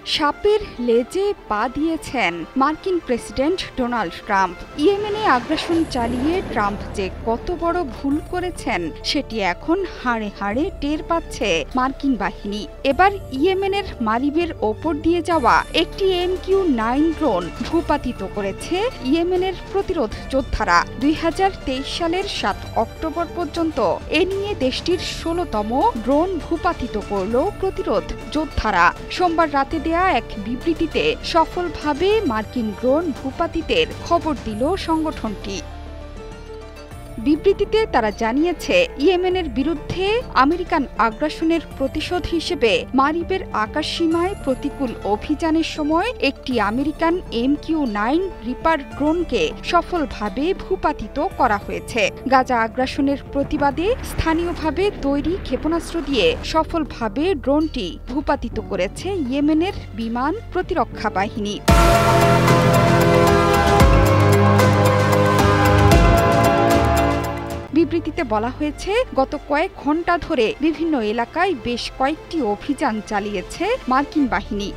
সাপের লেজে পা দিয়েছেন মার্কিন প্রেসিডেন্ট ডোনাল্ড ট্রাম্প। ইয়েমেনে আগ্রাসন চালিয়ে ট্রাম্প যে কত বড় ভুল করেছেন সেটি এখন হাড়ে হাড়ে টের পাচ্ছে মার্কিন বাহিনী। এবার ইয়েমেনের মারিবের ওপর দিয়ে যাওয়া একটি MQ-9 ড্রোন ভূপাতিত করেছে ইয়েমেনের প্রতিরোধ যোদ্ধারা। 2023 সালের 7 অক্টোবর পর্যন্ত এ নিয়ে দেশটির 16তম ড্রোন ভূপাতিত করল প্রতিরোধ যোদ্ধারা। সোমবার রাতে দেয়া এক বিবৃতিতে সফলভাবে মার্কিন ড্রোন ভূপাতিতের খবর দিল সংগঠনটি। বিবৃতিতে তারা জানিয়েছে, ইয়েমেনের বিরুদ্ধে আমেরিকান আগ্রাসনের প্রতিশোধ হিসেবে মারিবের আকাশসীমায় প্রতিকূল অভিযানের সময় একটি আমেরিকান MQ-9 রিপার ড্রোনকে সফলভাবে ভূপাতিত করা হয়েছে। গাজা আগ্রাসনের প্রতিবাদে স্থানীয়ভাবে তৈরি ক্ষেপণাস্ত্র দিয়ে সফলভাবে ড্রোনটি ভূপাতিত করেছে ইয়েমেনের বিমান প্রতিরক্ষা বাহিনী। বিবৃতিতে বলা হয়েছে, গত কয়েক ঘণ্টা ধরে বিভিন্ন এলাকায় বেশ কয়েকটি অভিযান চালিয়েছে মার্কিন বাহিনী।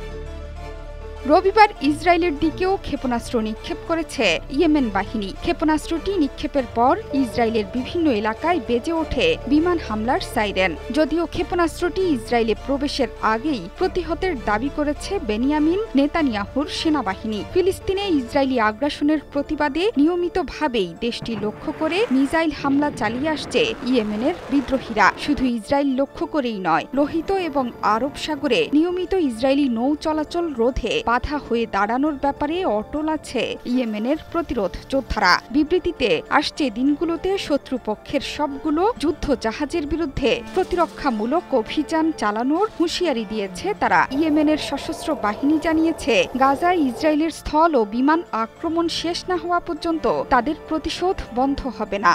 রবিবার ইসরায়েলের দিকেও ক্ষেপণাস্ত্র নিক্ষেপ করেছে ইয়েমেন বাহিনী। ক্ষেপণাস্ত্রটি নিক্ষেপের পর ইসরায়েলের বিভিন্ন এলাকায় বেজে ওঠে বিমান হামলার সাইরেন। যদিও ক্ষেপণাস্ত্রটি ইসরায়েলে প্রবেশের আগেই প্রতিহতের দাবি করেছে বেনিয়ামিন নেতানিয়াহুর সেনাবাহিনী। ফিলিস্তিনে ইসরায়েলি আগ্রাসনের প্রতিবাদে নিয়মিতভাবেই দেশটি লক্ষ্য করে মিসাইল হামলা চালিয়ে আসছে ইয়েমেনের বিদ্রোহীরা। শুধু ইসরায়েল লক্ষ্য করেই নয়, লোহিত এবং আরব সাগরে নিয়মিত ইসরায়েলি নৌ চলাচল রোধে বাধা হয়ে দাঁড়ানোর ব্যাপারে অটল আছে ইয়েমেনের প্রতিরোধ যোদ্ধারা। বিবৃতিতে আসছে দিনগুলোতে শত্রুপক্ষের সবগুলো যুদ্ধ জাহাজের বিরুদ্ধে প্রতিরক্ষামূলক অভিযান চালানোর হুঁশিয়ারি দিয়েছে তারা। ইয়েমেনের সশস্ত্র বাহিনী জানিয়েছে, গাজায় ইসরায়েলের স্থল ও বিমান আক্রমণ শেষ না হওয়া পর্যন্ত তাদের প্রতিশোধ বন্ধ হবে না।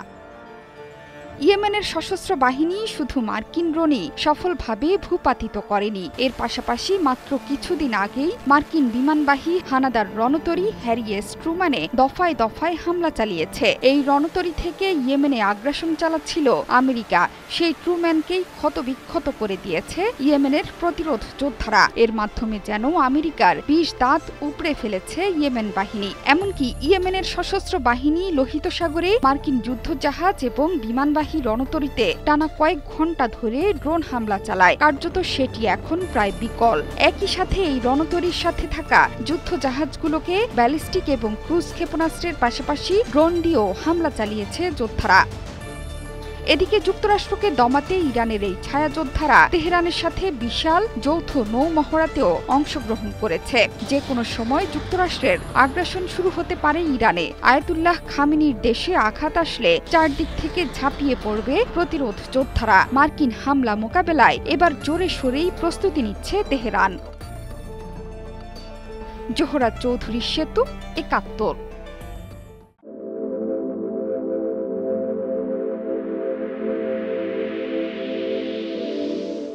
ইয়েমেনের সশস্ত্র বাহিনী শুধু মার্কিন ড্রোনই সফলভাবে ভূপাতিত করেনি, এর পাশাপাশি মাত্র কিছুদিন আগেই মার্কিন বিমানবাহী হানাদার রণতরী হ্যারি এস ট্রুম্যানে দফায় দফায় হামলা চালিয়েছে। এই রণতরী থেকে ইয়েমেনে আগ্রাসন চালাচ্ছিল আমেরিকা। সেই ট্রুম্যানকেই ক্ষতবিক্ষত করে দিয়েছে ইয়েমেনের প্রতিরোধ যোদ্ধারা। এর মাধ্যমে যেন আমেরিকার 20 দাঁত উপড়ে ফেলেছে ইয়েমেন বাহিনী। এমনকি ইয়েমেনের সশস্ত্র বাহিনী লোহিত সাগরে মার্কিন যুদ্ধজাহাজ এবং বিমানবাহী রণতরীতে টানা কয়েক ঘণ্টা ধরে ড্রোন হামলা চালায়। কার্যত সেটি এখন প্রায় বিকল। একই সাথে এই রণতরীর সাথে থাকা যুদ্ধজাহাজগুলোকে ব্যালিস্টিক এবং ক্রুজ ক্ষেপণাস্ত্রের পাশাপাশি ড্রোন দিয়েও হামলা চালিয়েছে যোদ্ধারা। এদিকে যুক্তরাষ্ট্রকে দমাতে ইরানের এই ছায়াযোদ্ধারা তেহরানের সাথে বিশাল যৌথ নৌ মহড়াতেও অংশগ্রহণ করেছে। যে কোনো সময় যুক্তরাষ্ট্রের আগ্রাসন শুরু হতে পারে ইরানে। আয়াতুল্লাহ খামেনির দেশে আঘাত আসলে চারদিক থেকে ঝাঁপিয়ে পড়বে প্রতিরোধ যোদ্ধারা। মার্কিন হামলা মোকাবেলায় এবার জোরে সোরেই প্রস্তুতি নিচ্ছে তেহরান। জোহরা চৌধুরী সেতু, ৭১।